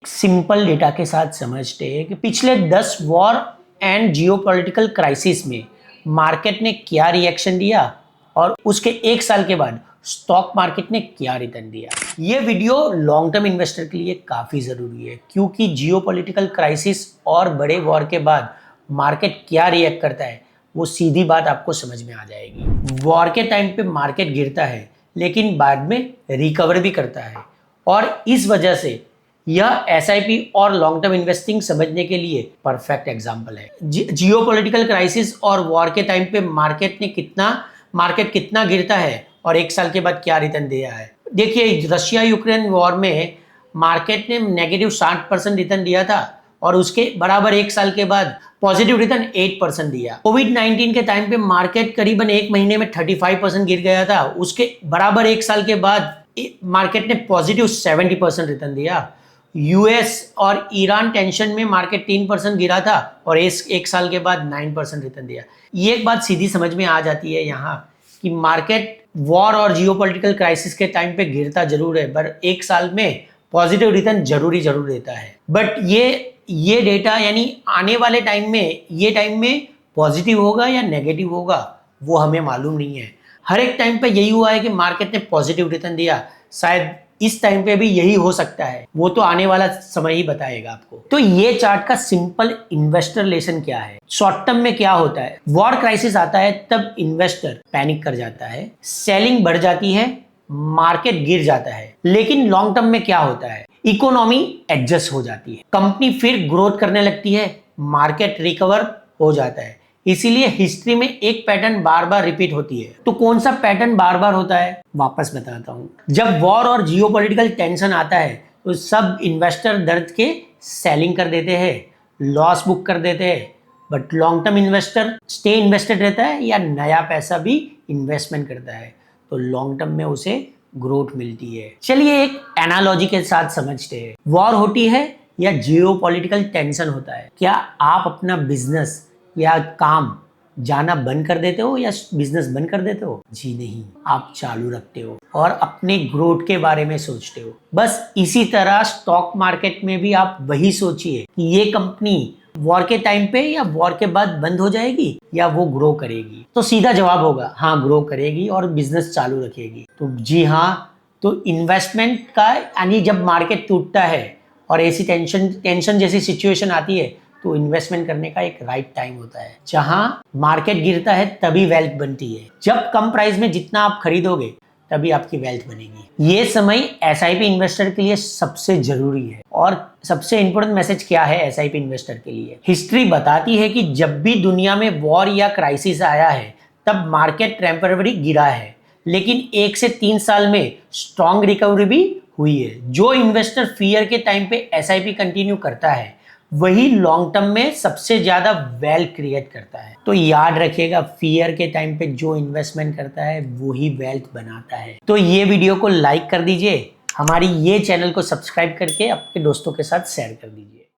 Simple data के साथ समझते हैं कि पिछले 10 वॉर एंड जियोपॉलिटिकल क्राइसिस में मार्केट ने क्या रिएक्शन दिया और उसके एक साल के बाद स्टॉक मार्केट ने क्या रिटर्न दिया। ये वीडियो लॉन्ग टर्म इन्वेस्टर के लिए काफी जरूरी है क्योंकि जियोपॉलिटिकल क्राइसिस और बड़े वॉर के बाद मार्केट क्या रिएक्ट करता है वो सीधी बात आपको समझ में आ जाएगी। वॉर के टाइम पे मार्केट गिरता है लेकिन बाद में रिकवर भी करता है और इस वजह से यह एसआईपी और लॉन्ग टर्म इन्वेस्टिंग समझने के लिए परफेक्ट एग्जांपल है। जियोपॉलिटिकल क्राइसिस और वॉर के टाइम पे मार्केट कितना गिरता है और एक साल के बाद क्या रिटर्न दिया है। देखिए, रशिया यूक्रेन वॉर में मार्केट ने नेगेटिव 60% रिटर्न दिया था और उसके बराबर एक साल के बाद पॉजिटिव रिटर्न 8% दिया। कोविड-19 के टाइम पे मार्केट करीबन एक महीने में 35% गिर गया था, उसके बराबर एक साल के बाद मार्केट ने पॉजिटिव 70% रिटर्न दिया। यूएस और ईरान टेंशन में मार्केट 3% गिरा था और एक साल के बाद 9% रिटर्न दिया। ये एक बात सीधी समझ में आ जाती है यहाँ कि मार्केट वॉर और जियोपॉलिटिकल क्राइसिस के टाइम पे गिरता जरूर है पर एक साल में पॉजिटिव रिटर्न जरूर देता है। बट ये डेटा यानी आने वाले टाइम में पॉजिटिव होगा या नेगेटिव होगा वो हमें मालूम नहीं है। हर एक टाइम पे यही हुआ है कि मार्केट ने पॉजिटिव रिटर्न दिया, शायद इस टाइम पे भी यही हो सकता है, वो तो आने वाला समय ही बताएगा आपको। तो ये चार्ट का सिंपल इन्वेस्टर लेसन क्या है। शॉर्ट टर्म में क्या होता है, वॉर क्राइसिस आता है तब इन्वेस्टर पैनिक कर जाता है, सेलिंग बढ़ जाती है, मार्केट गिर जाता है। लेकिन लॉन्ग टर्म में क्या होता है, इकोनॉमी एडजस्ट हो जाती है, कंपनी फिर ग्रोथ करने लगती है, मार्केट रिकवर हो जाता है। इसीलिए हिस्ट्री में एक पैटर्न बार बार रिपीट होती है। तो कौन सा पैटर्न बार बार होता है वापस बताता हूं। जब वॉर और जियोपॉलिटिकल टेंशन आता है तो सब इन्वेस्टर डर के सेलिंग कर देते हैं, लॉस बुक कर देते हैं। But long term investor stay invested रहता है या नया पैसा भी इन्वेस्टमेंट करता है तो लॉन्ग टर्म में उसे ग्रोथ मिलती है। चलिए एक एनालॉजी के साथ समझते हैं। वॉर होती है या जियोपॉलिटिकल टेंशन होता है, क्या आप अपना बिजनेस या काम जाना बंद कर देते हो या बिजनेस बंद कर देते हो? जी नहीं, आप चालू रखते हो और अपने ग्रोथ के बारे में सोचते हो। बस इसी तरह स्टॉक मार्केट में भी आप वही सोचिए कि ये कंपनी वॉर के टाइम पे या वॉर के बाद बंद हो जाएगी या वो ग्रो करेगी। तो सीधा जवाब होगा हाँ, ग्रो करेगी और बिजनेस चालू रखेगी। तो जी हाँ, तो इन्वेस्टमेंट का यानी जब मार्केट टूटता है और ऐसी टेंशन जैसी सिचुएशन आती है तो इन्वेस्टमेंट करने का एक राइट टाइम होता है। जहां मार्केट गिरता है तभी वेल्थ बनती है। जब कम प्राइस में जितना आप खरीदोगे तभी आपकी वेल्थ बनेगी। ये समय एसआईपी इन्वेस्टर के लिए सबसे जरूरी है। और सबसे इंपॉर्टेंट मैसेज क्या है एसआईपी इन्वेस्टर के लिए, हिस्ट्री बताती है कि जब भी दुनिया में वॉर या क्राइसिस आया है तब मार्केट टेम्पररी गिरा है लेकिन 1 से 3 साल में स्ट्रॉन्ग रिकवरी भी हुई है। जो इन्वेस्टर फियर के टाइम पे एसआईपी कंटिन्यू करता है वही लॉन्ग टर्म में सबसे ज्यादा वेल्थ क्रिएट करता है। तो याद रखिएगा, फियर के टाइम पे जो इन्वेस्टमेंट करता है वही वेल्थ बनाता है। तो ये वीडियो को लाइक कर दीजिए, हमारी ये चैनल को सब्सक्राइब करके अपने दोस्तों के साथ शेयर कर दीजिए।